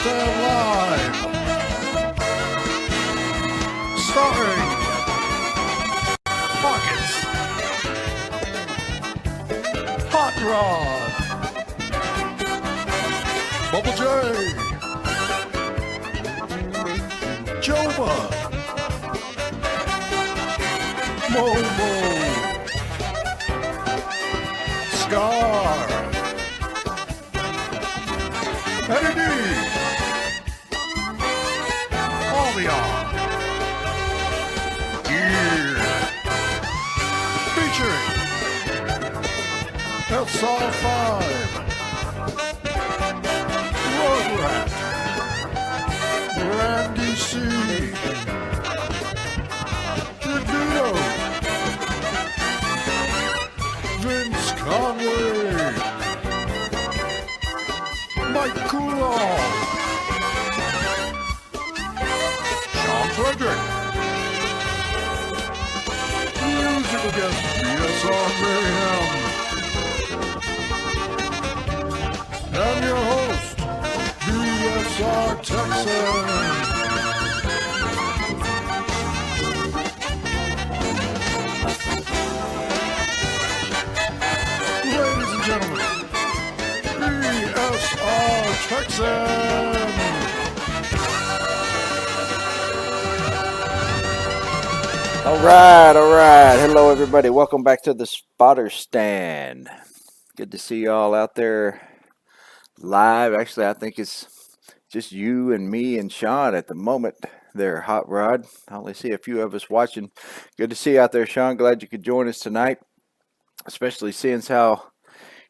Stand Live, starring Pockets, Hot Rod, Bubble J, Joba, Momo, Scar, Eddie, Albion, Gear, featuring SR5, Rugrat, Randy C, Trivito, Vince Conway, Mike Coulon, Sean Frederick, musical guest BSR Mayhem, and your host, BSR Texan. Ladies and gentlemen, BSR Texan. All right. Hello, everybody. Welcome back to the Spotter Stand. Good to see y'all out there live. Actually, I think it's just you and me and Sean at the moment there, Hot Rod. I only see a few of us watching. Good to see you out there, Sean. Glad you could join us tonight, especially seeing how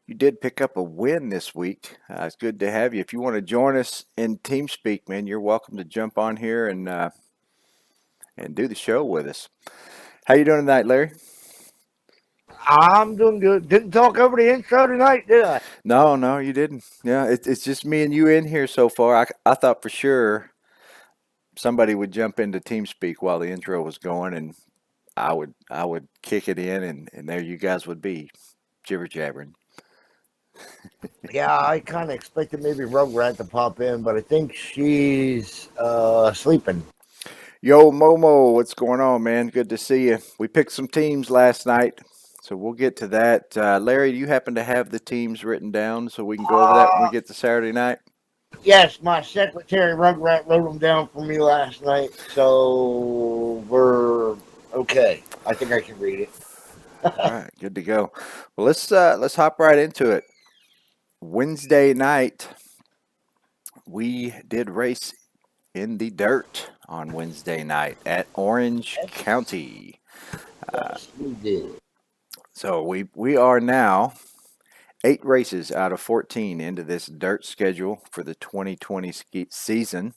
you did pick up a win this week. It's good to have you. If you want to join us in TeamSpeak, man, you're welcome to jump on here and do the show with us. How you doing tonight, Larry? I'm doing good. Didn't talk over the intro tonight, did I? No, you didn't. Yeah, it's just me and you in here so far. I thought for sure somebody would jump into TeamSpeak while the intro was going, and I would kick it in, and there you guys would be, jibber jabbering. Yeah, I kind of expected maybe Rugrat to pop in, but I think she's sleeping. Yo, Momo, what's going on, man? Good to see you. We picked some teams last night, so we'll get to that. Larry, do you happen to have the teams written down so we can go over that when we get to Saturday night? Yes, my secretary Rugrat wrote them down for me last night, so we're okay. I think I can read it. All right, good to go. Well, let's hop right into it. Wednesday night, we did race in the dirt on Wednesday night at Orange County. Yes, we did. So we are now 8 races out of 14 into this dirt schedule for the 2020 season.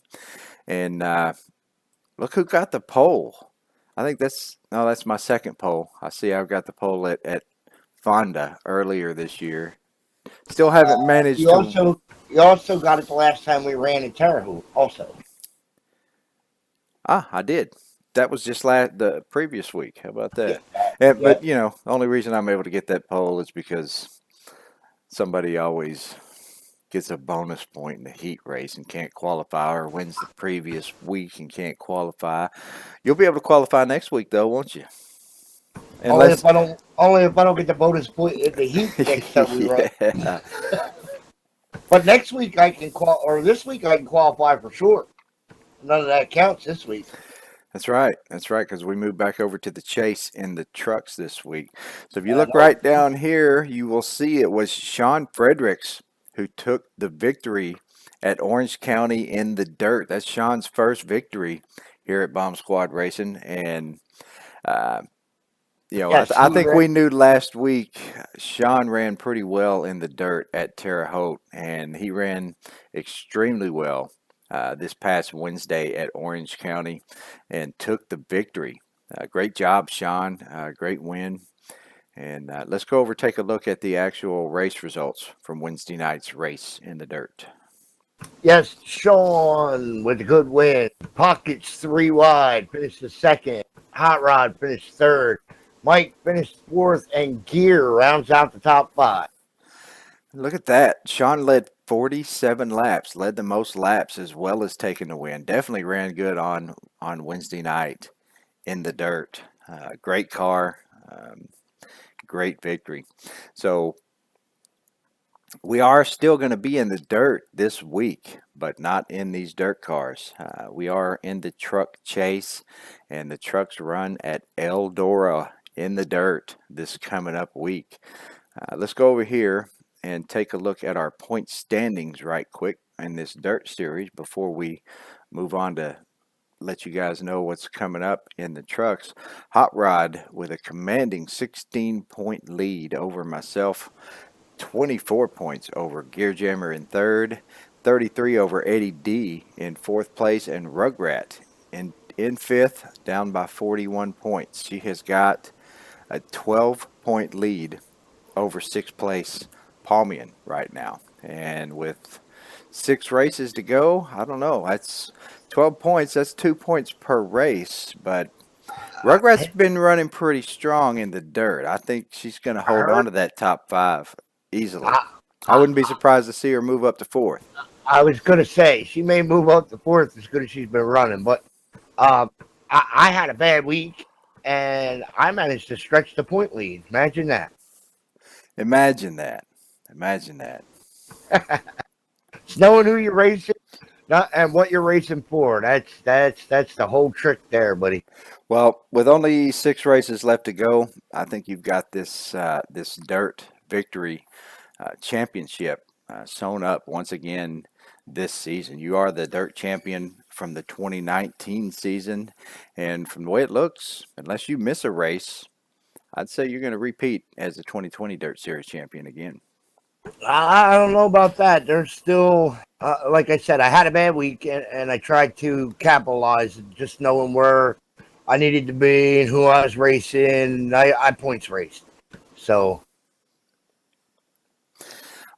And look who got the pole. I think that's my second pole. I see I've got the pole at Fonda earlier this year. Still haven't managed You to. also got it the last time we ran in Terre Haute, also. I did. That was just the previous week. How about that? Yeah. But, the only reason I'm able to get that pole is because somebody always gets a bonus point in the heat race and can't qualify, or wins the previous week and can't qualify. You'll be able to qualify next week, though, won't you? Only if I don't get the bonus point in the heat next time we run. Yeah. But next week I can this week I can qualify for sure. None of that counts this week. That's right, because we moved back over to the chase in the trucks this week. So if you look right down here, you will see it was Sean Fredericks who took the victory at Orange County in the dirt. That's Sean's first victory here at Bomb Squad Racing. And, I think we knew last week Sean ran pretty well in the dirt at Terre Haute, and he ran extremely well this past Wednesday at Orange County and took the victory. Great job, Sean. Great win. And let's go over, take a look at the actual race results from Wednesday night's race in the dirt. Yes, Sean with a good win. Pockets 3 wide, finished the second. Hot Rod finished third. Mike finished fourth, and Gear rounds out the top 5. Look at that. Sean led 47 laps, led the most laps as well as taking the win. Definitely ran good on Wednesday night in the dirt. Great car, um, great victory. So we are still going to be in the dirt this week, but not in these dirt cars. We are in the truck chase, and the trucks run at Eldora in the dirt this coming up week. Let's go over here and take a look at our point standings right quick in this dirt series before we move on to let you guys know what's coming up in the trucks. Hot Rod with a commanding 16-point lead over myself, 24 points over Gear Jammer in third, 33 over Eddie D in fourth place, and Rugrat in fifth, down by 41 points. She has got a 12-point lead over sixth place Palmian right now. And with 6 races to go, I don't know. That's 12 points. That's 2 points per race. But Rugrat's been running pretty strong in the dirt. I think she's going to hold on to that top 5 easily. I wouldn't be surprised to see her move up to 4th. I was going to say, she may move up to 4th as good as she's been running, but I had a bad week, and I managed to stretch the point lead. Imagine that. Imagine that. Imagine that. It's knowing who you're racing and what you're racing for. That's the whole trick there, buddy. Well, with only 6 races left to go, I think you've got this this dirt victory championship sewn up once again this season. You are the dirt champion from the 2019 season, and from the way it looks, unless you miss a race, I'd say you're going to repeat as the 2020 Dirt Series champion again. I don't know about that. There's still, like I said, I had a bad week, and I tried to capitalize, just knowing where I needed to be and who I was racing. I points raced. So,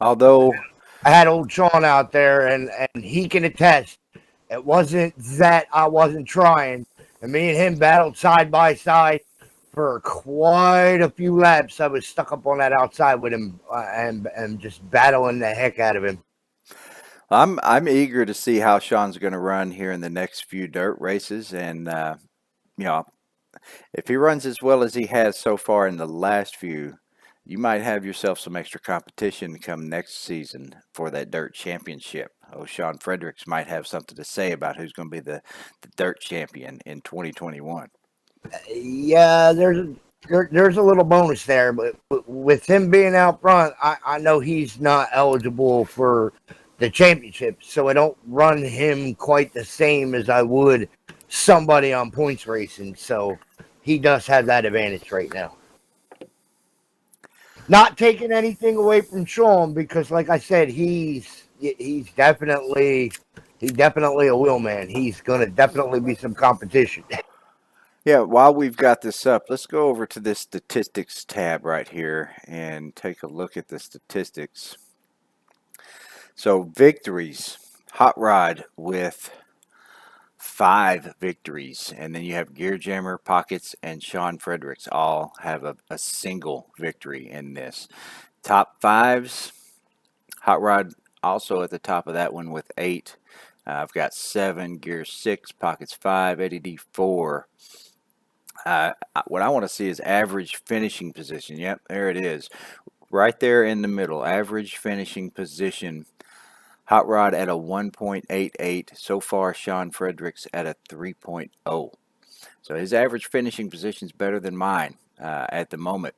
although I had old Sean out there, and he can attest. It wasn't that I wasn't trying, and me and him battled side by side for quite a few laps. I was stuck up on that outside with him and just battling the heck out of him. I'm eager to see how Sean's going to run here in the next few dirt races, and you know, if he runs as well as he has so far in the last few, you might have yourself some extra competition come next season for that dirt championship. Oh, Sean Fredericks might have something to say about who's going to be the dirt champion in 2021. Yeah, there's a little bonus there, but with him being out front, I know he's not eligible for the championship, so I don't run him quite the same as I would somebody on points racing. So he does have that advantage right now. Not taking anything away from Sean, because, like I said, he's definitely a wheel man. He's gonna definitely be some competition. Yeah, while we've got this up, let's go over to this statistics tab right here and take a look at the statistics. So victories, Hot Rod with 5 victories, and then you have Gear Jammer, Pockets, and Sean Fredericks all have a single victory in this. Top 5s, Hot Rod also at the top of that one with 8. I've got 7, Gear 6, Pockets 5, Eddie D 4. What I want to see is average finishing position. Yep, there it is. Right there in the middle, average finishing position. Hot Rod at a 1.88. So far, Sean Fredericks at a 3.0. So his average finishing position is better than mine at the moment.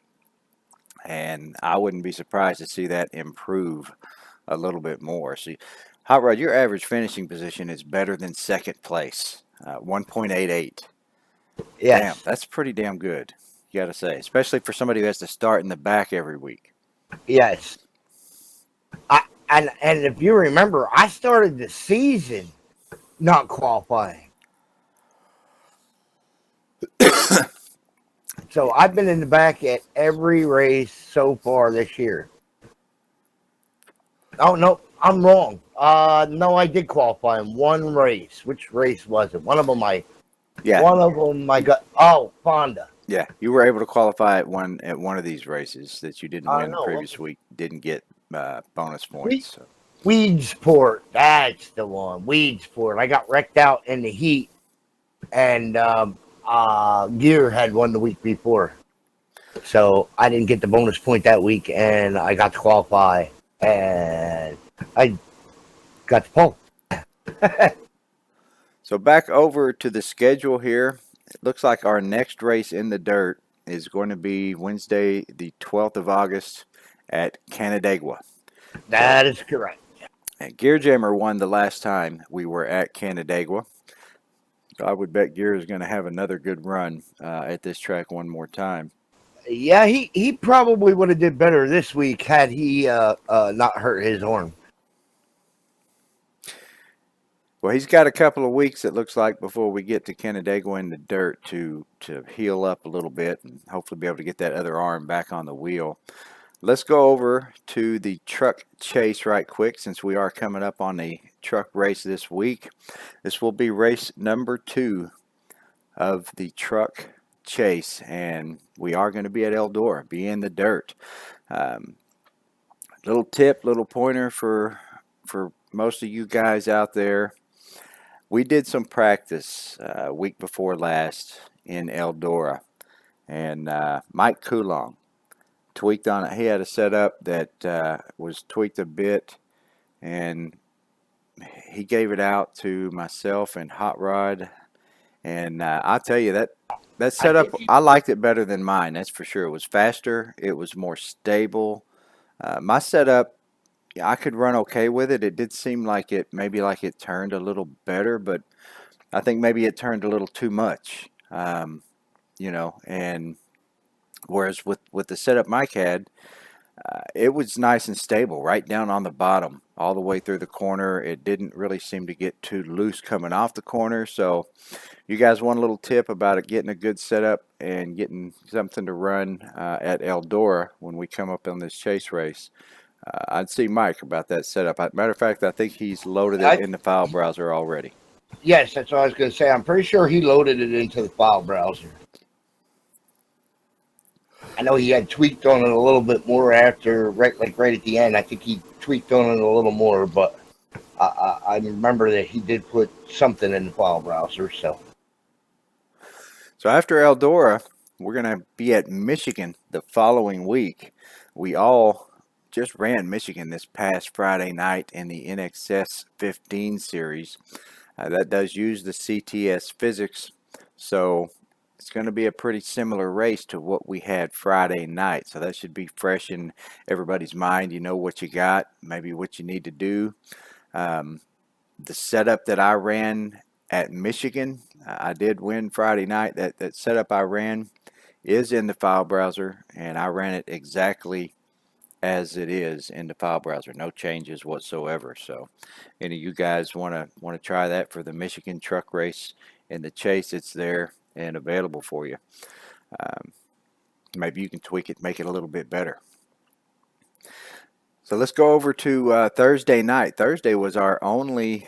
And I wouldn't be surprised to see that improve a little bit more. See, Hot Rod, your average finishing position is better than second place, 1.88. Yes. Damn, that's pretty damn good, you got to say, especially for somebody who has to start in the back every week. Yes. And if you remember, I started the season not qualifying. So I've been in the back at every race so far this year. Oh, no, I'm wrong. No, I did qualify in one race. Which race was it? One of them I got. Oh, Fonda. Yeah, you were able to qualify at one of these races that you didn't win the No, previous week. Didn't get bonus points. So. Weedsport. That's the one. Weedsport. I got wrecked out in the heat, and Gear had won the week before. So I didn't get the bonus point that week, and I got to qualify, and I got the pole. So back over to the schedule here. It looks like our next race in the dirt is going to be Wednesday, the 12th of August at Canandaigua. So That is correct. Gear Jammer won the last time we were at Canandaigua. So I would bet Gear is going to have another good run at this track one more time. Yeah, he probably would have did better this week had he not hurt his arm. Well, he's got a couple of weeks, it looks like, before we get to Canandaigua in the dirt to heal up a little bit and hopefully be able to get that other arm back on the wheel. Let's go over to the truck chase right quick since we are coming up on the truck race this week. This will be race number 2 of the truck chase, and we are going to be at Eldora, be in the dirt. Little tip, little pointer for most of you guys out there. We did some practice week before last in Eldora, and Mike Coulong tweaked on it. He had a setup that was tweaked a bit, and he gave it out to myself and Hot Rod. And I'll tell you that setup, I liked it better than mine. That's for sure. It was faster. It was more stable. My setup, I could run okay with it. It did seem like it turned a little better, but I think maybe it turned a little too much. And whereas with the setup Mike had, it was nice and stable right down on the bottom all the way through the corner. It didn't really seem to get too loose coming off the corner. So you guys want a little tip about it, getting a good setup and getting something to run at Eldora when we come up on this chase race. I'd see Mike about that setup. Matter of fact, I think he's loaded it in the file browser already. Yes, that's what I was going to say. I'm pretty sure he loaded it into the file browser. I know he had tweaked on it a little bit more after, right at the end. I think he tweaked on it a little more, but I remember that he did put something in the file browser. So after Eldora, we're going to be at Michigan the following week. We all just ran Michigan this past Friday night in the NXS 15 series. That does use the CTS physics, so it's going to be a pretty similar race to what we had Friday night. So that should be fresh in everybody's mind. You know what you got, maybe what you need to do. The setup that I ran at Michigan, I did win Friday night. That setup I ran is in the file browser, and I ran it exactly as it is in the file browser, no changes whatsoever. So any of you guys want to try that for the Michigan truck race in the chase, it's there and available for you. Maybe you can tweak it, make it a little bit better. So let's go over to Thursday night. Thursday was our only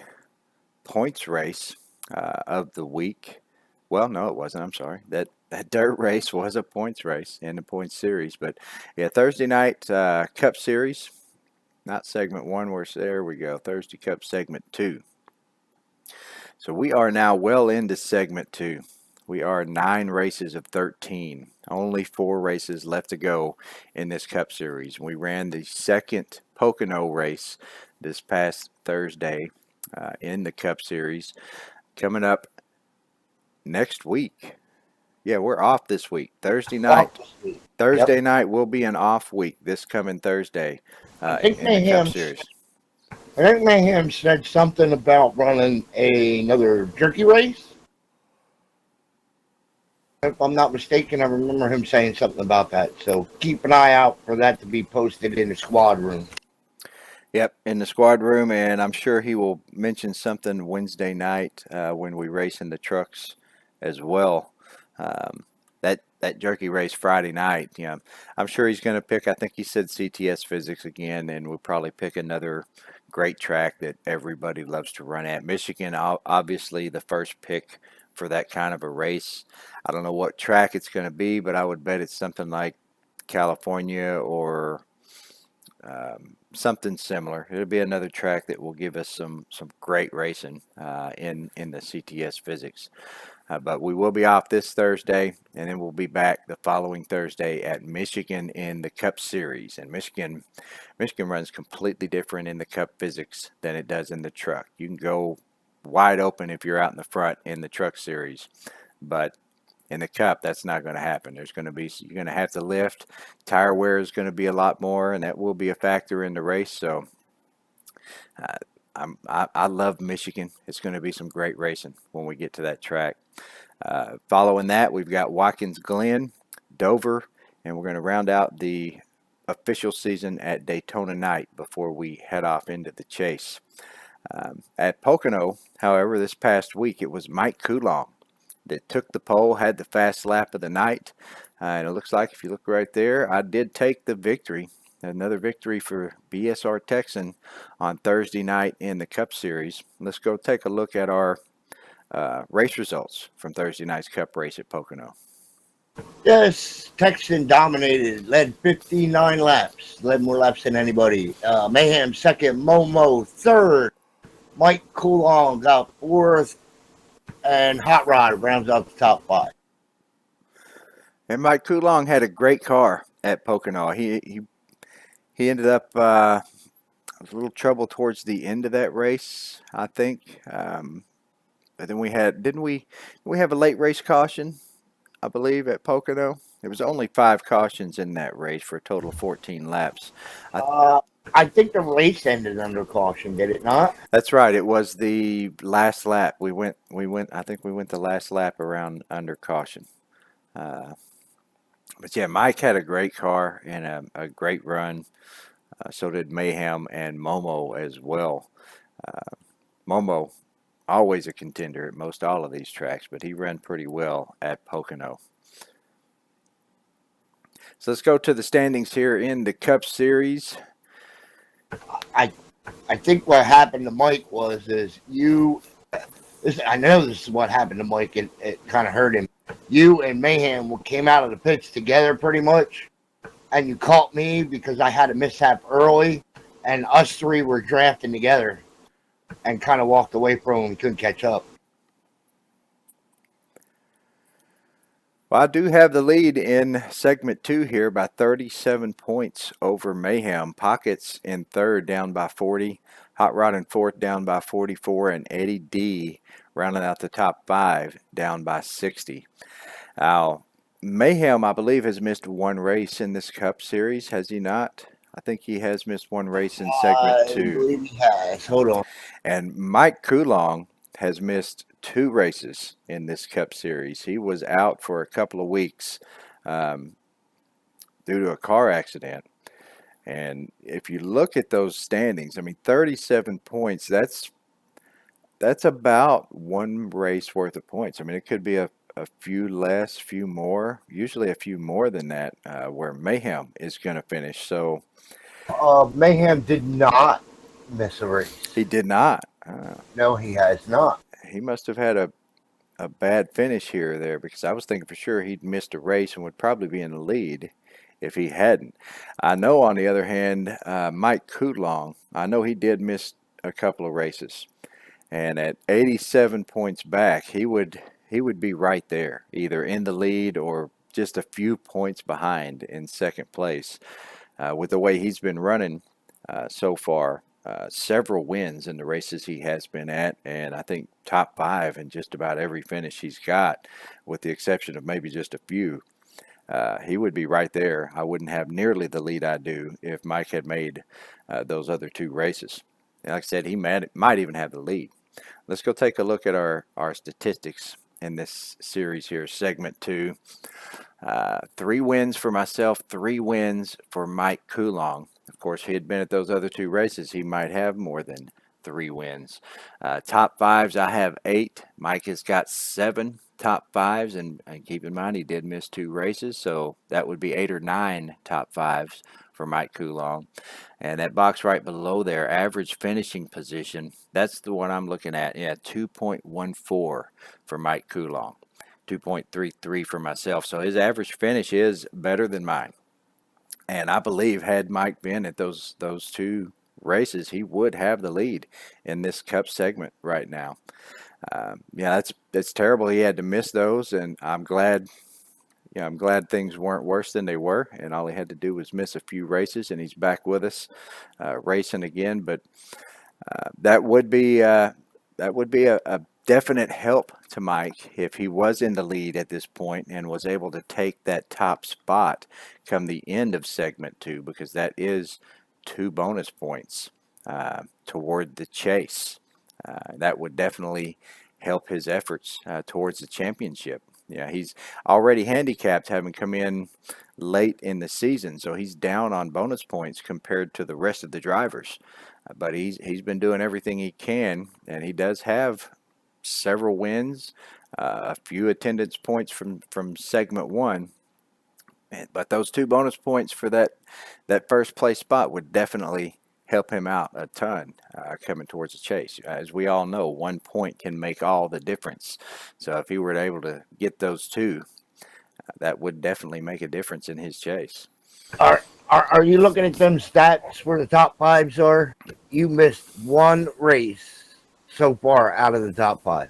points race of the week. Well, no, it wasn't. I'm sorry. That dirt race was a points race in the points series. But yeah, Thursday night Cup Series, not segment 1. There we go. Thursday Cup segment 2. So we are now well into segment 2. We are 9 races of 13. Only 4 races left to go in this Cup Series. We ran the second Pocono race this past Thursday in the Cup Series. Coming up next week. Yeah, we're off this week. Thursday night. Thursday night will be an off week this coming Thursday in the Cup Series. I think Mayhem said something about running another jerky race. If I'm not mistaken, I remember him saying something about that. So keep an eye out for that to be posted in the squad room. Yep, in the squad room, and I'm sure he will mention something Wednesday night when we race in the trucks as well. That jerky race Friday night, I'm sure he's going to pick, I think he said CTS Physics again, and we'll probably pick another great track that everybody loves to run at. Michigan, obviously the first pick for that kind of a race. I don't know what track it's going to be, but I would bet it's something like California or something similar. It'll be another track that will give us some great racing in the CTS physics. But we will be off this Thursday, and then we'll be back the following Thursday at Michigan in the Cup Series. And Michigan runs completely different in the Cup physics than it does in the truck. You can go wide open if you're out in the front in the Truck Series, but in the Cup, that's not going to happen. You're going to have to lift. Tire wear is going to be a lot more, and that will be a factor in the race. So I love Michigan. It's going to be some great racing when we get to that track. Following that, we've got Watkins Glen, Dover, and we're going to round out the official season at Daytona night before we head off into the chase. At Pocono, however, this past week, it was Mike Coulon that took the pole, had the fast lap of the night. And it looks like if you look right there, I did take the victory. Another victory for BSR Texan on Thursday night in the Cup Series. Let's go take a look at our race results from Thursday night's Cup race at Pocono. Yes, Texan dominated, led 59 laps, led more laps than anybody. Mayhem second, Momo third, Mike Coulon got fourth, and Hot Rod rounds out the top five. And Mike Coulon had a great car at Pocono. He ended up a little trouble towards the end of that race, I think. But then didn't we have a late race caution, I believe, at Pocono? There was only 5 cautions in that race for a total of 14 laps. I think the race ended under caution, did it not? That's right. It was the last lap. I think we went the last lap around under caution. But yeah, Mike had a great car and a great run. So did Mayhem and Momo as well. Momo, always a contender at most all of these tracks, but he ran pretty well at Pocono. So let's go to the standings here in the Cup Series. I think what happened to Mike I know this is what happened to Mike, and it kind of hurt him. You and Mayhem came out of the pits together pretty much, and you caught me because I had a mishap early, and us three were drafting together and kind of walked away from him. We couldn't catch up. Well, I do have the lead in segment 2 here by 37 points over Mayhem. Pockets in third, down by 40. Hot Rod in fourth, down by 44. And Eddie D rounding out the top 5, down by 60. Now, Mayhem, I believe, has missed one race in this Cup Series, has he not? I think he has missed one race in segment 2. I believe he has. Hold on. And Mike Coulon has missed 2 races in this Cup Series. He was out for a couple of weeks due to a car accident. And if you look at those standings, I mean, 37 points, that's about one race worth of points. I mean, it could be a few less, few more, usually a few more than that, where Mayhem is going to finish. So Mayhem did not miss a race. he did not. No, he has not. He must have had a bad finish here or there, because I was thinking for sure he'd missed a race and would probably be in the lead if he hadn't. I know, on the other hand, Mike Coulon, I know he did miss a couple of races. And at 87 points back, he would be right there, either in the lead or just a few points behind in second place. With the way he's been running so far, several wins in the races he has been at, and I think top 5 in just about every finish he's got, with the exception of maybe just a few. He would be right there. I wouldn't have nearly the lead I do if Mike had made those other 2 races. And like I said, he might even have the lead. Let's go take a look at our statistics in this series here, segment 2. 3 wins for myself, 3 wins for Mike Coulon. Of course, if he had been at those other 2 races, he might have more than 3 wins. Top 5s, I have 8. Mike has got 7 top 5s, and keep in mind he did miss 2 races, so that would be 8 or 9 top 5s for Mike Coulon. And that box right below there, average finishing position, that's the one I'm looking at. Yeah, 2.14 for Mike Coulon, 2.33 for myself. So his average finish is better than mine. And I believe had Mike been at those two races, he would have the lead in this Cup segment right now. Yeah, that's terrible. He had to miss those, and I'm glad. Yeah, I'm glad things weren't worse than they were, and all he had to do was miss a few races, and he's back with us, racing again. But that would be a definite help to Mike if he was in the lead at this point and was able to take that top spot come the end of segment 2, because that is 2 bonus points toward the chase. That would definitely help his efforts towards the championship. Yeah, he's already handicapped having come in late in the season, so he's down on bonus points compared to the rest of the drivers. But he's been doing everything he can, and he does have several wins, a few attendance points from segment 1. But those 2 bonus points for that first place spot would definitely help him out a ton coming towards the chase. As we all know, 1 point can make all the difference. So if he were able to get those 2, that would definitely make a difference in his chase. Are you looking at them stats where the top 5s are? You missed 1 race so far out of the top 5.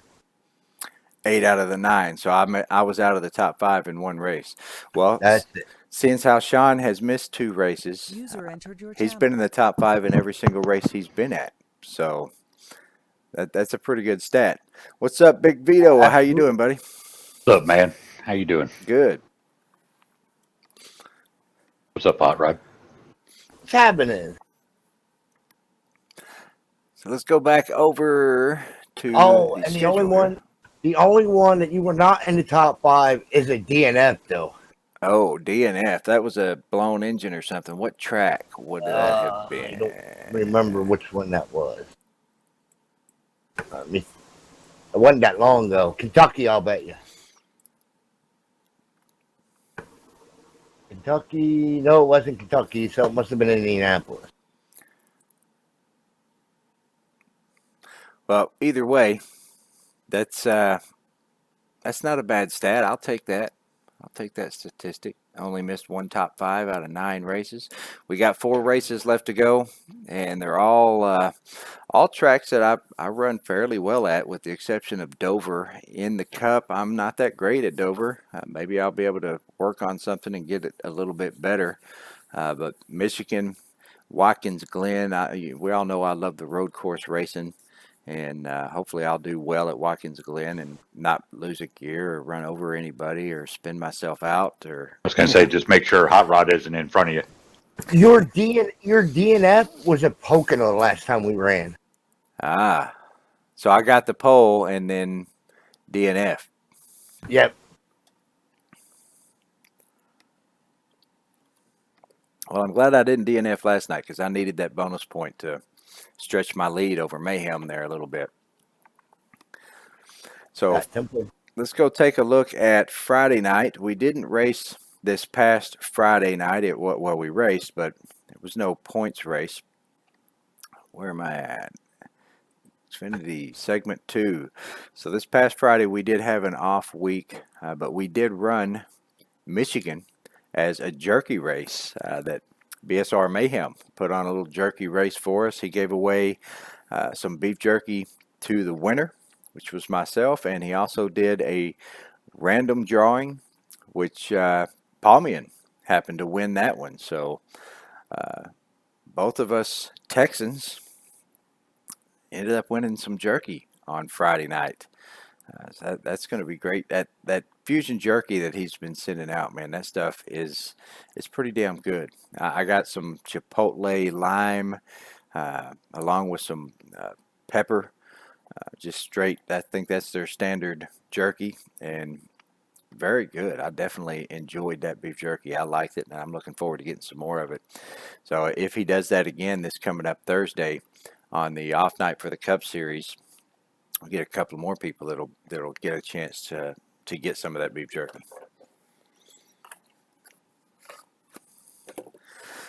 8 out of the 9, so I was out of the top 5 in 1 race. Well, That's it. Since how Sean has missed 2 races, he's been in the top 5 in every single race he's been at. So that's a pretty good stat. What's up, Big Vito? How you doing, buddy? What's up, man? How you doing? Good. What's up, Hot Rod? What's happening? So let's go back over to and the only one that you were not in the top 5 is a DNF, though. Oh, DNF. That was a blown engine or something. What track would that have been? I don't remember which one that was. It wasn't that long ago. Kentucky, I'll bet you. Kentucky. No, it wasn't Kentucky, so it must have been Indianapolis. Well, either way, that's not a bad stat. I'll take that. I'll take that statistic. I only missed 1 top 5 out of 9 races. We got 4 races left to go, and they're all tracks that I run fairly well at, with the exception of Dover. In the Cup, I'm not that great at Dover. Maybe I'll be able to work on something and get it a little bit better. But Michigan, Watkins Glen, we all know I love the road course racing. And hopefully I'll do well at Watkins Glen and not lose a gear or run over anybody or spin myself out. Or I was going to say, just make sure Hot Rod isn't in front of you. Your DNF was at Pocono the last time we ran. So I got the pole and then DNF. Yep. Well, I'm glad I didn't DNF last night, because I needed that bonus point to stretch my lead over Mayhem there a little bit. So let's go take a look at Friday night. We didn't race this past Friday night. Well, we raced, but it was no points race. Where am I at? Xfinity segment 2. So this past Friday we did have an off week, but we did run Michigan as a jerky race that BSR Mayhem put on a little jerky race for us. He gave away some beef jerky to the winner, which was myself, and he also did a random drawing, which Palmian happened to win that one. So both of us Texans ended up winning some jerky on Friday night. So that's going to be great. That fusion jerky that he's been sending out, man, that stuff is pretty damn good. I got some chipotle lime along with some pepper, just straight. I think that's their standard jerky, and very good. I definitely enjoyed that beef jerky. I liked it, and I'm looking forward to getting some more of it. So if he does that again this coming up Thursday on the off night for the Cup Series, I'll get a couple more people that'll get a chance to get some of that beef jerky.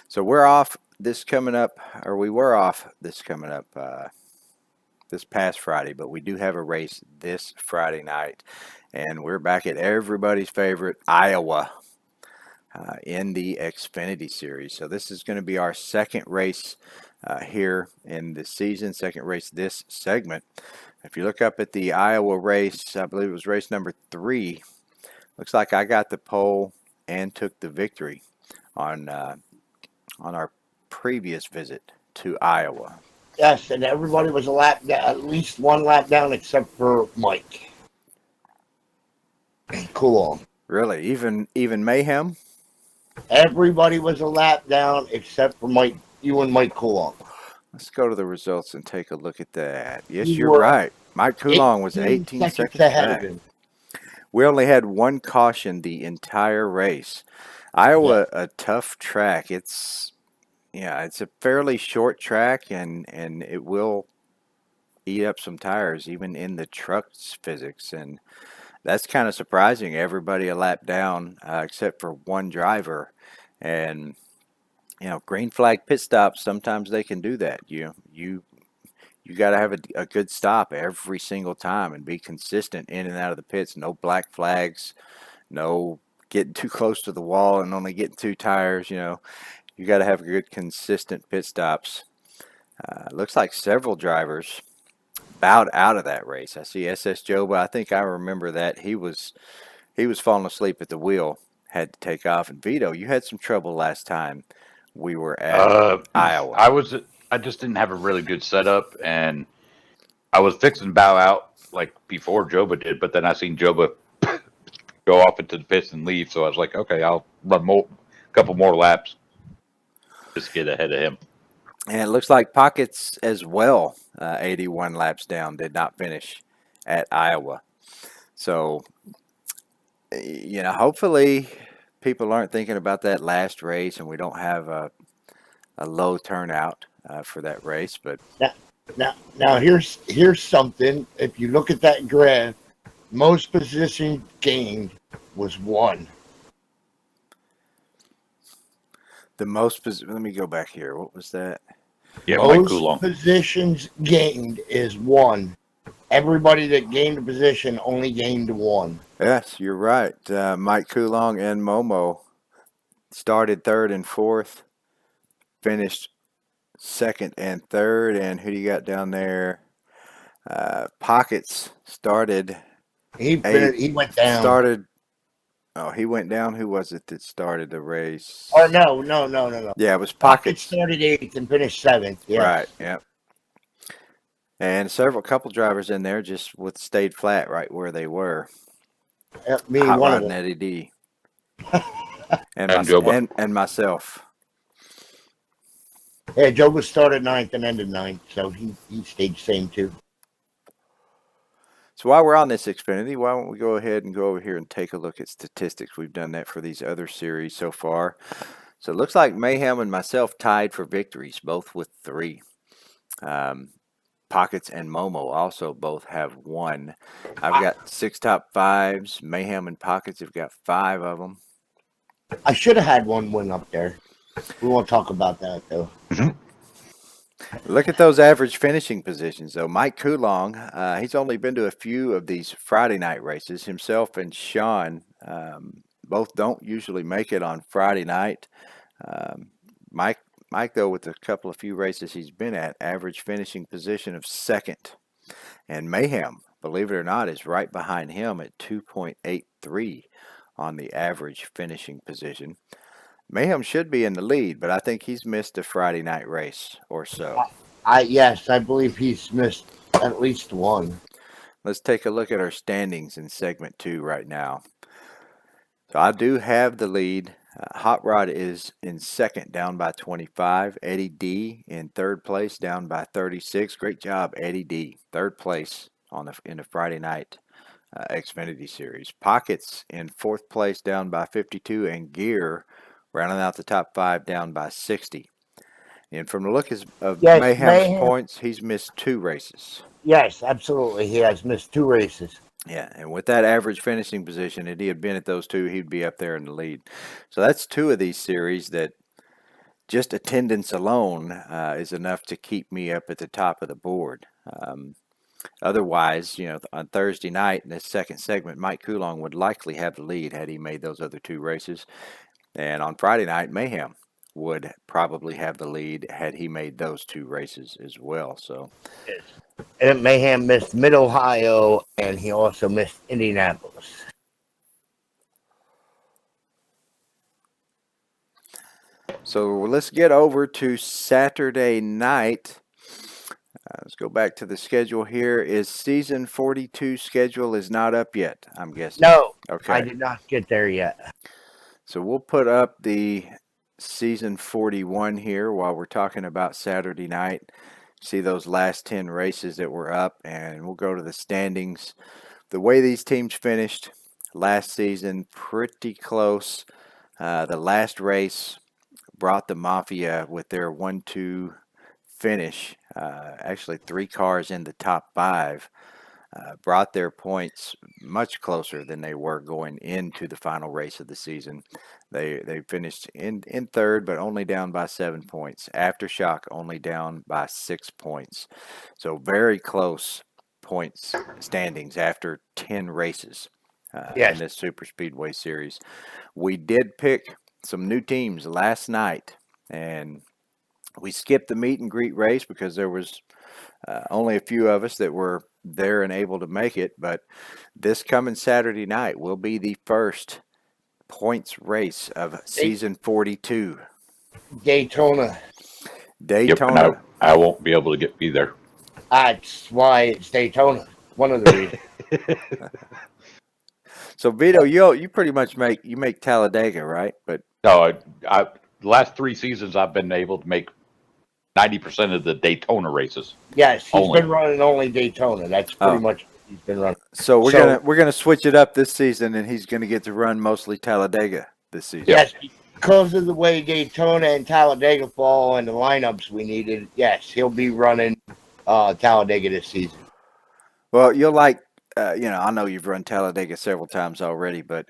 So we're off this coming up, or we were off this coming up this past Friday, but we do have a race this Friday night, and we're back at everybody's favorite Iowa. in the Xfinity Series. So this is going to be our second race here in the season, second race this segment. If you look up at the Iowa race, I believe it was race number 3. Looks like I got the pole and took the victory on our previous visit to Iowa. Yes, and everybody was a lap at least one lap down except for Mike. Cool. Really, even Mayhem. Everybody was a lap down except for Mike. You and Mike Coolong. Let's go to the results and take a look at that. Yes, You you're were right. Mike Coulon was 18 seconds ahead back. of him. We only had one caution the entire race. Iowa, a tough track. It's a fairly short track, and it will eat up some tires, even in the truck's physics. And that's kind of surprising. Everybody a lap down except for one driver. And, green flag pit stops, sometimes they can do that. You got to have a good stop every single time and be consistent in and out of the pits. No black flags, no getting too close to the wall and only getting 2 tires. You got to have good, consistent pit stops. Looks like several drivers bowed out of that race. I see SS Joba. I think I remember that he was falling asleep at the wheel, had to take off. And Vito, you had some trouble last time we were at Iowa. I just didn't have a really good setup, and I was fixing to bow out like before Joba did, but then I seen Joba go off into the pits and leave, so I was like, okay, I'll run a couple more laps, just get ahead of him. And it looks like Pockets as well, 81 laps down, did not finish at Iowa. So, hopefully people aren't thinking about that last race and we don't have a low turnout for that race. But now here's something. If you look at that graph, most positions gained was 1. let me go back here. What was that? Yeah, Mike Most Coulon. positions gained is 1. Everybody that gained a position only gained 1. Yes, you're right. Mike Coulon and Momo started 3rd and 4th, finished 2nd and 3rd. And who do you got down there? Pockets started. He went down. He went down. Who was it that started the race? Or no. Yeah, it was Pockets Pockets. started 8th and finished 7th. Yeah. Right, yeah. And couple drivers in there just stayed flat right where they were. Me, Hot one Rod of and them. Eddie D. and Joba. Myself. Yeah, Joba started 9th and ended 9th, so he stayed same too. So while we're on this Xfinity, why don't we go ahead and go over here and take a look at statistics. We've done that for these other series so far. So it looks like Mayhem and myself tied for victories, both with 3. Pockets and Momo also both have 1. I've got 6 top 5s. Mayhem and Pockets have got 5 of them. I should have had 1 win up there. We won't talk about that though. Look at those average finishing positions, though. Mike Coulon, he's only been to a few of these Friday night races. Himself and Sean both don't usually make it on Friday night. Mike, though, with a few races he's been at, average finishing position of 2nd. And Mayhem, believe it or not, is right behind him at 2.83 on the average finishing position. Mayhem should be in the lead, but I think he's missed a Friday night race or so. Yes, I believe he's missed at least 1. Let's take a look at our standings in segment 2 right now. So I do have the lead. Hot Rod is in 2nd, down by 25. Eddie D in 3rd place, down by 36. Great job, Eddie D. 3rd place in the Friday night Xfinity Series. Pockets in 4th place, down by 52, and Gear rounding out the top 5, down by 60. And from the look of Mayhem's points, he's missed 2 races. Yes, absolutely. He has missed 2 races. Yeah, and with that average finishing position, if he had been at those 2, he'd be up there in the lead. So that's 2 of these series that just attendance alone is enough to keep me up at the top of the board. Otherwise, on Thursday night in this second segment, Mike Coulon would likely have the lead had he made those other 2 races. And on Friday night, Mayhem would probably have the lead had he made those 2 races as well. So And Mayhem missed Mid Ohio, and he also missed Indianapolis. So let's get over to Saturday night. Let's go back to the schedule here. Is season 42 schedule is not up yet, I'm guessing. No, Okay. I did not get there yet. So we'll put up the season 41 here while we're talking about Saturday night. See those last 10 races that were up, and we'll go to the standings. The way these teams finished last season, pretty close. The last race brought the Mafia with their 1-2 finish. Actually, 3 cars in the top 5 brought their points much closer than they were going into the final race of the season. They finished in third, but only down by 7 points. Aftershock only down by 6 points. So very close points standings after 10 races in this Super Speedway Series. We did pick some new teams last night, and we skipped the meet and greet race because there was only a few of us that were there and able to make it. But this coming Saturday night will be the first points race of season 42. Daytona. Yep, and I won't be able to be there. That's why it's Daytona. One of the reasons. So Vito, you pretty much make Talladega, right? But no, I the last 3 seasons I've been able to make 90% of the Daytona races. Yes, he's been running only Daytona. That's pretty much what he's been running. So we're gonna switch it up this season, and he's gonna get to run mostly Talladega this season. Yes, because of the way Daytona and Talladega fall and the lineups we needed. Yes, he'll be running Talladega this season. Well, you'll like. I know you've run Talladega several times already, but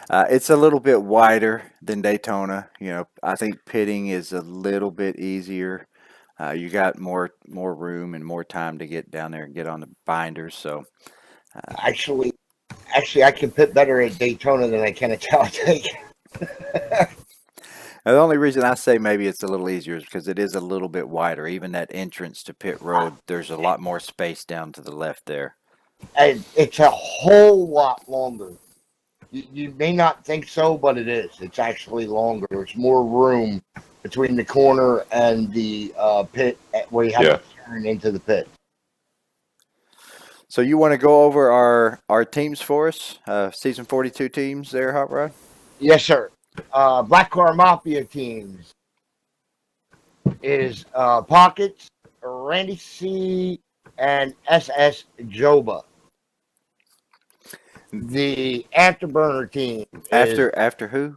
it's a little bit wider than Daytona. I think pitting is a little bit easier. You got more room and more time to get down there and get on the binders. So actually, I can pit better at Daytona than I can at Talladega. The only reason I say maybe it's a little easier is because it is a little bit wider. Even that entrance to pit road, there's a lot more space down to the left there. And it's a whole lot longer. You may not think so, but it is. It's actually longer. There's more room between the corner and the pit where you have to turn into the pit. So you want to go over our teams for us? Season 42 teams there, Hot Rod? Yes, sir. Black Car Mafia teams is Pockets, Randy C, and SS Joba. The Afterburner team. After who?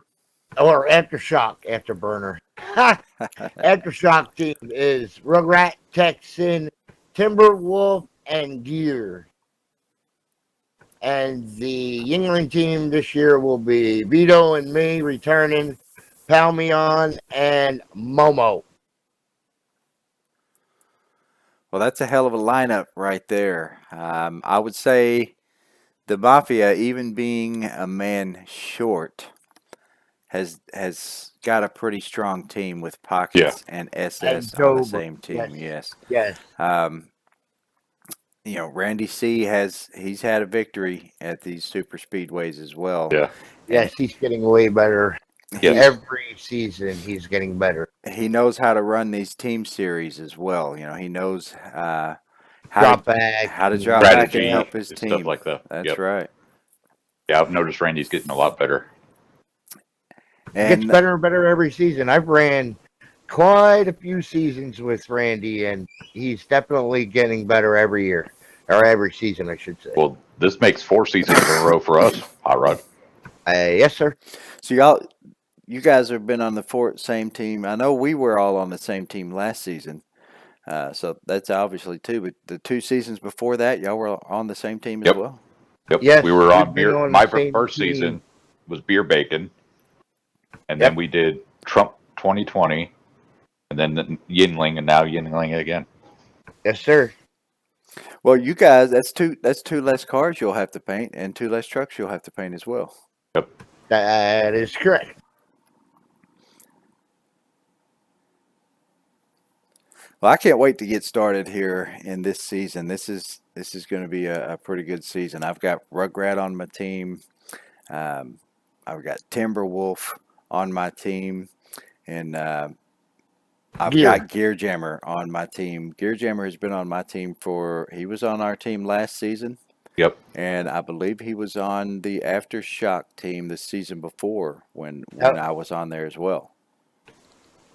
Or Aftershock Afterburner. Aftershock team is Rugrat, Texan, Timberwolf, and Gear. And the Yingling team this year will be Vito and me returning, Palmion, and Momo. Well, that's a hell of a lineup right there. I would say the Mafia, even being a man short, has got a pretty strong team with Pockets and SS on the same team. Yes. Randy C he's had a victory at these super speedways as well. Yeah. Yes, he's getting way better. Every season he's getting better. He knows how to run these team series as well. He knows how to drop back and help his team. Stuff like that. That's right. Yeah, I've noticed Randy's getting a lot better. And gets better and better every season. I've ran quite a few seasons with Randy, and he's definitely getting better every year. Or every season, I should say. Well, this makes 4 seasons in a row for us, Hot Rod. Yes, sir. So you guys have been on the same team. I know we were all on the same team last season. So that's obviously 2. But the 2 seasons before that, y'all were on the same team as well? Yep. Yes, we were on beer. My first season was Beer Bacon. And then we did Trump 2020. And then Yingling, and now Yingling again. Yes, sir. Well, you guys, that's two less cars you'll have to paint, and 2 less trucks you'll have to paint as well. Yep. That is correct. Well, I can't wait to get started here in this season. This is going to be a pretty good season. I've got Rugrat on my team. Um, I've got Timberwolf on my team, and I've Gear. got Gear Jammer on my team. Gear Jammer has been on my team he was on our team last season, Yep. and I believe he was on the Aftershock team the season before when Yep. I was on there as well.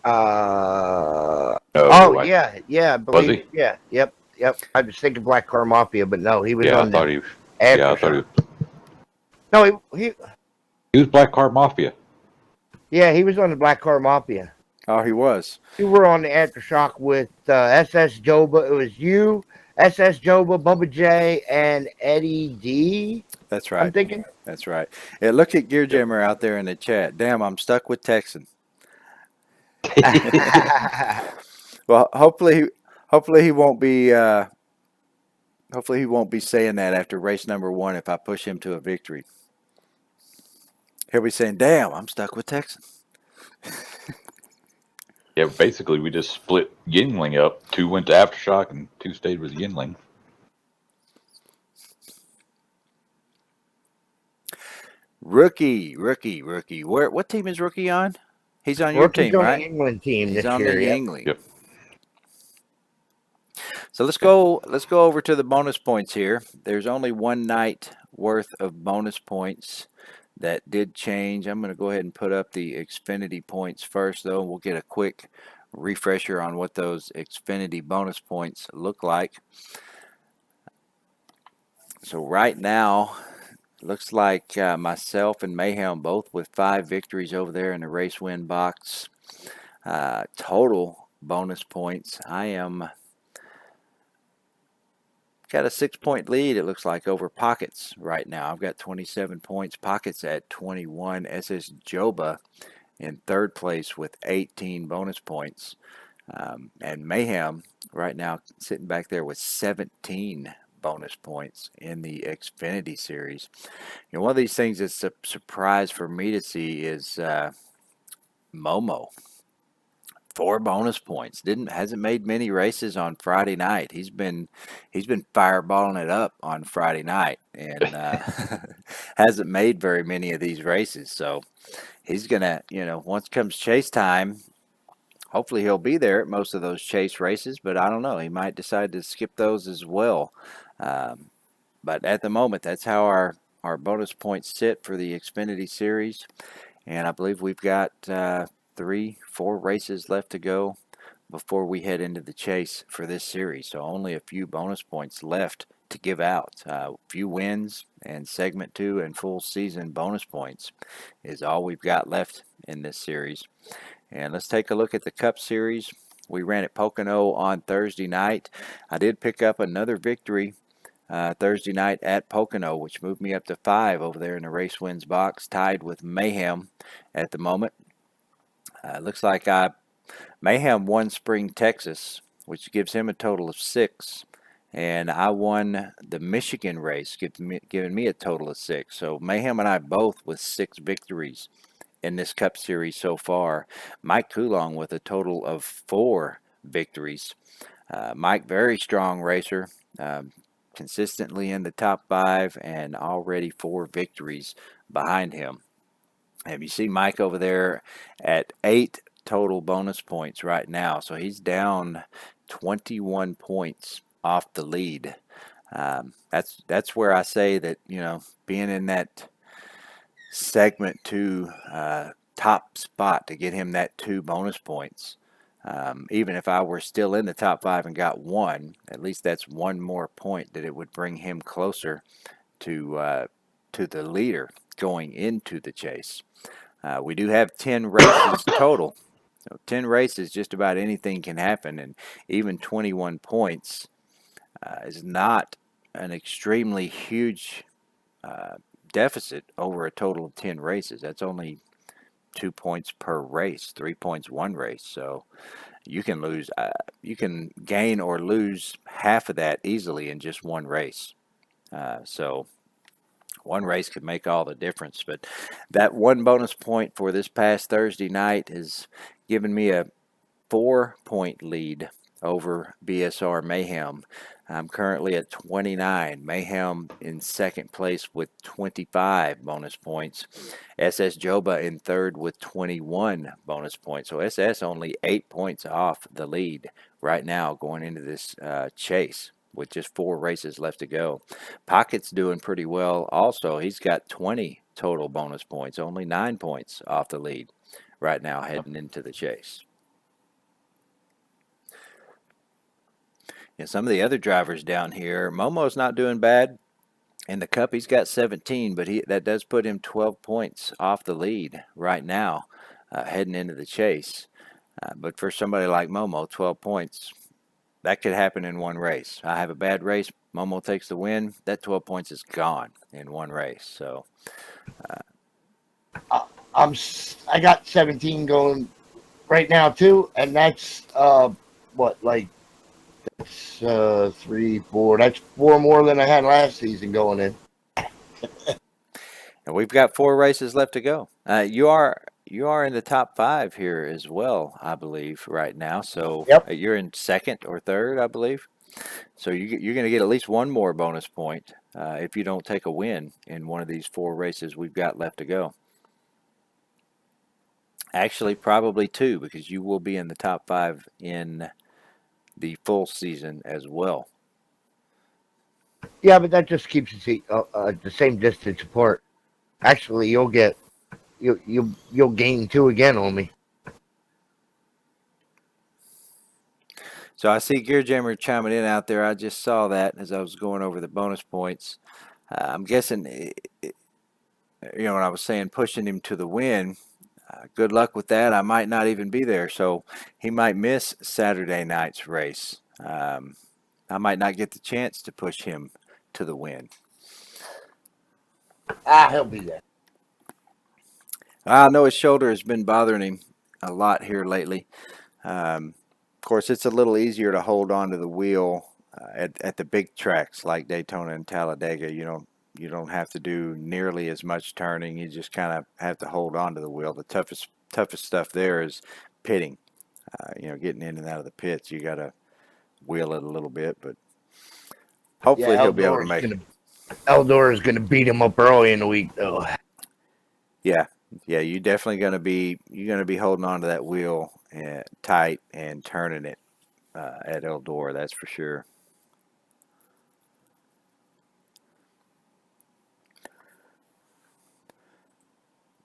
No, Oh I, yeah, yeah, I was believe. he? Yeah, yep, yep. I was thinking Black Car Mafia, but no, he was Yeah, I on the thought he. Yeah, I thought Aftershock. No, he was Black Card Mafia. yeah, he was on the Black Car Mafia. Oh, he was. You were on the Aftershock with SS Joba. It was you, SS Joba, Bubba J, and Eddie D. That's I'm right. thinking. That's right. Yeah, look at Gear Yep. Jammer out there in the chat. Damn, I'm stuck with Texan. Well, hopefully he won't be hopefully he won't be saying that after race number 1 if I push him to a victory. He'll be saying, "Damn, I'm stuck with Texan." Yeah, basically we just split Yingling up. 2 went to Aftershock and 2 stayed with Yingling. Rookie. What team is Rookie on? He's on your Rookie's team, on the right? England team He's this on year. the Yep. Yingling. Yep. So let's go over to the bonus points here. There's only one night worth of bonus points that did change. I'm going to go ahead and put up the Xfinity points first, though. We'll get a quick refresher on what those Xfinity bonus points look like. So right now, looks like myself and Mayhem both with 5 victories over there in the race win box. Total bonus points, I am got a 6-point lead, it looks like, over Pockets right now. I've got 27 points. Pockets at 21. SS Joba in 3rd place with 18 bonus points. And Mayhem right now sitting back there with 17 bonus points in the Xfinity Series. You know, one of these things that's a surprise for me to see is Momo. 4 bonus points. Hasn't made many races on Friday night. He's been fireballing it up on Friday night and hasn't made very many of these races. So he's gonna, once comes chase time, hopefully he'll be there at most of those chase races. But I don't know. He might decide to skip those as well. But at the moment, that's how our bonus points sit for the Xfinity Series. And I believe we've got 4 races left to go before we head into the chase for this series. So only a few bonus points left to give out. A few wins and segment 2 and full season bonus points is all we've got left in this series. And let's take a look at the Cup Series. We ran at Pocono on Thursday night. I did pick up another victory Thursday night at Pocono, which moved me up to 5 over there in the race wins box, tied with Mayhem at the moment. Looks like Mayhem won Spring Texas, which gives him a total of 6. And I won the Michigan race, giving me a total of 6. So Mayhem and I both with 6 victories in this Cup Series so far. Mike Coulong with a total of 4 victories. Mike, very strong racer, consistently in the top 5 and already 4 victories behind him. And you see Mike over there at 8 total bonus points right now. So he's down 21 points off the lead. That's where I say that, being in that segment 2 top spot to get him that 2 bonus points. Even if I were still in the top 5 and got 1, at least that's 1 more point that it would bring him closer to the leader going into the chase. We do have 10 races total. So 10 races, just about anything can happen, and even 21 points is not an extremely huge deficit over a total of 10 races. That's only 2 points per race, 3 points one race. So you can gain or lose half of that easily in just one race. So one race could make all the difference. But that 1 bonus point for this past Thursday night has given me a 4-point lead over BSR Mayhem. I'm currently at 29. Mayhem in second place with 25 bonus points. SS Joba in third with 21 bonus points. So SS only 8 points off the lead right now going into this chase with just 4 races left to go. Pocket's doing pretty well also. He's got 20 total bonus points, only 9 points off the lead right now heading into the chase. And some of the other drivers down here, Momo's not doing bad. In the Cup, he's got 17, but that does put him 12 points off the lead right now, heading into the chase. But for somebody like Momo, 12 points, that could happen in one race. I have a bad race, Momo takes the win, that 12 points is gone in one race. So I got 17 going right now too, and that's that's 3, 4. That's 4 more than I had last season going in. and we've got 4 races left to go. You are in the top 5 here as well, I believe, right now. So Yep. You're in second or third, I believe. So you're going to get at least one more bonus point if you don't take a win in one of these 4 races we've got left to go. Actually, probably 2, because you will be in the top 5 in the full season as well. Yeah, but that just keeps it the same distance apart. Actually, you'll gain 2 again on me. So I see Gear Jammer chiming in out there. I just saw that as I was going over the bonus points. I'm guessing, when I was saying pushing him to the win, good luck with that. I might not even be there, so he might miss Saturday night's race. I might not get the chance to push him to the win. He'll be there. I know his shoulder has been bothering him a lot here lately. Of course, it's a little easier to hold on to the wheel at the big tracks like Daytona and Talladega. You don't have to do nearly as much turning. You just kind of have to hold on to the wheel. The toughest stuff there is pitting. Getting in and out of the pits. You got to wheel it a little bit, but hopefully he'll be able to make it. Eldor is going to beat him up early in the week, though. Yeah, you're definitely going to be holding on to that wheel tight and turning it at Eldor. That's for sure.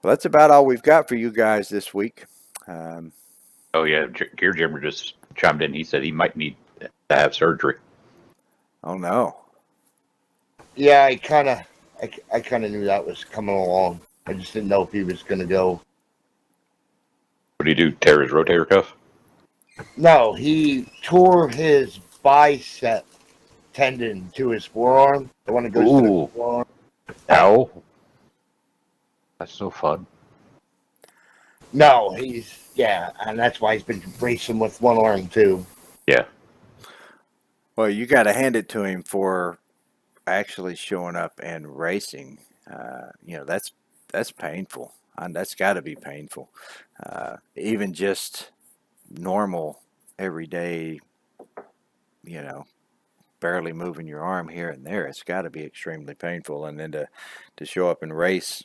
Well, that's about all we've got for you guys this week. Oh yeah, Gear Jimmer just chimed in. He said he might need to have surgery. Oh no. Yeah, I kind of knew that was coming along. I just didn't know if he was going to go. What did he do? Tear his rotator cuff? No, he tore his bicep tendon to his forearm. The one that goes to the forearm. Ow. That's no fun. No, and that's why he's been racing with one arm too. Yeah. Well, you got to hand it to him for actually showing up and racing. That's painful. That's got to be painful. Even just normal, everyday, barely moving your arm here and there, it's got to be extremely painful. And then to show up and race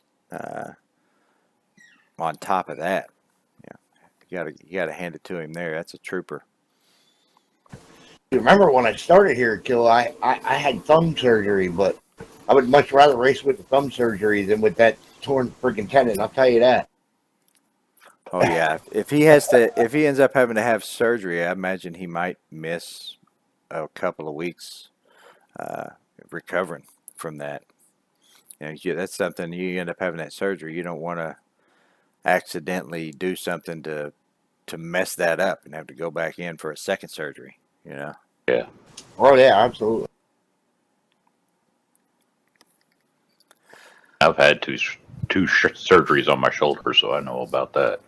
on top of that, you gotta hand it to him there. That's a trooper. You remember when I started here, Kill? I had thumb surgery, but I would much rather race with the thumb surgery than with that torn freaking tendon. I'll tell you that. Oh yeah, if he ends up having to have surgery, I imagine he might miss a couple of weeks recovering from that. That's something you end up having that surgery. You don't want to accidentally do something to mess that up and have to go back in for a second surgery. Yeah. Oh yeah, absolutely. I've had two surgeries on my shoulder, so I know about that.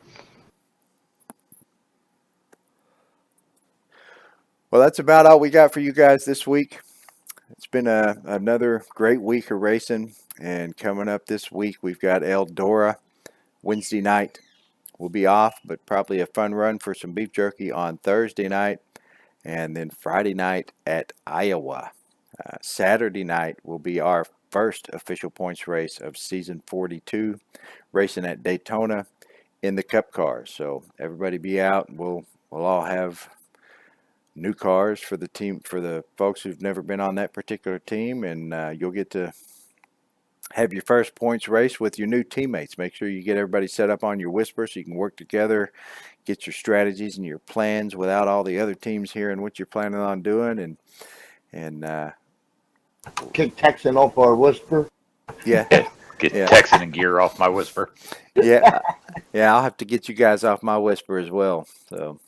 Well, that's about all we got for you guys this week. It's been another great week of racing, and coming up this week we've got Eldora Wednesday night. We'll be off, but probably a fun run for some beef jerky on Thursday night. and then Friday night at Iowa. Saturday night will be our first official points race of season 42, racing at Daytona in the Cup cars. So everybody be out. We'll all have new cars for the team, for the folks who've never been on that particular team, and you'll get to have your first points race with your new teammates. Make sure you get everybody set up on your whisper so you can work together, get your strategies and your plans without all the other teams hearing what you're planning on doing, and Kick Texan off our whisper. yeah, Get yeah. Texan and gear off my whisper. yeah, yeah. I'll have to get you guys off my whisper as well. So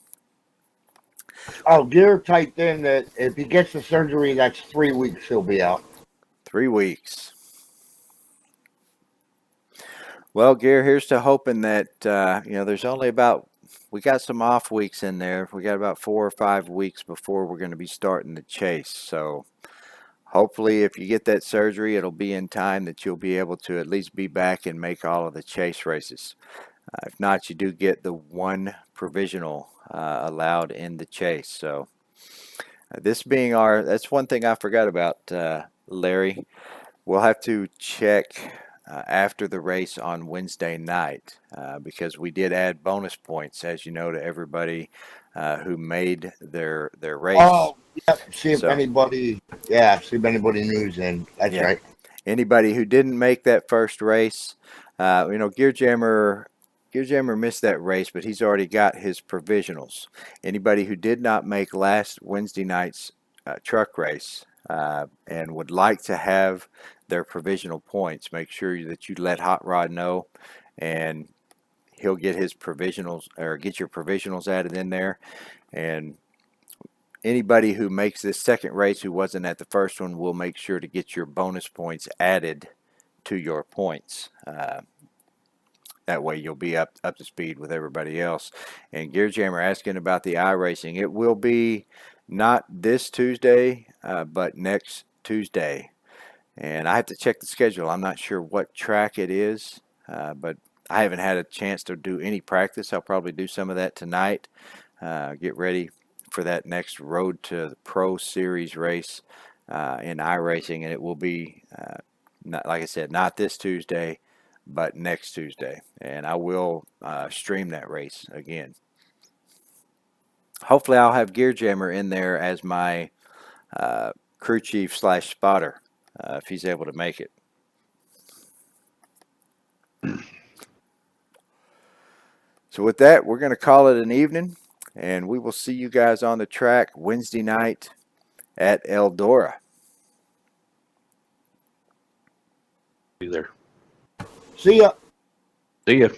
Oh, Gear typed in that if he gets the surgery, that's 3 weeks he'll be out. 3 weeks. Well, Gear, here's to hoping that there's only about, we got some off weeks in there. We got about 4 or 5 weeks before we're going to be starting the chase. So hopefully, if you get that surgery, it'll be in time that you'll be able to at least be back and make all of the chase races. If not, you do get the one provisional allowed in the chase. So this being that's one thing I forgot about, Larry. We'll have to check after the race on Wednesday night because we did add bonus points, as you know, to everybody who made their race. Oh, yep. See if So- anybody news in. That's Yeah. right. Anybody who didn't make that first race, Gear Jammer missed that race, but he's already got his provisionals. Anybody who did not make last Wednesday night's truck race and would like to have their provisional points, make sure that you let Hot Rod know, and he'll get his provisionals, or get your provisionals added in there. And anybody who makes this second race who wasn't at the first one will make sure to get your bonus points added to your points. That way you'll be up to speed with everybody else. And Gear Jammer asking about the iRacing. It will be not this Tuesday, but next Tuesday. And I have to check the schedule. I'm not sure what track it is, but I haven't had a chance to do any practice. I'll probably do some of that tonight. Get ready for that next Road to the Pro Series race in iRacing. And it will be, not, like I said, not this Tuesday, but next Tuesday. And I will stream that race again. Hopefully I'll have Gear Jammer in there as my crew chief / spotter if he's able to make it. So with that, we're going to call it an evening, and we will see you guys on the track Wednesday night at Eldora. Be there. See ya. See ya.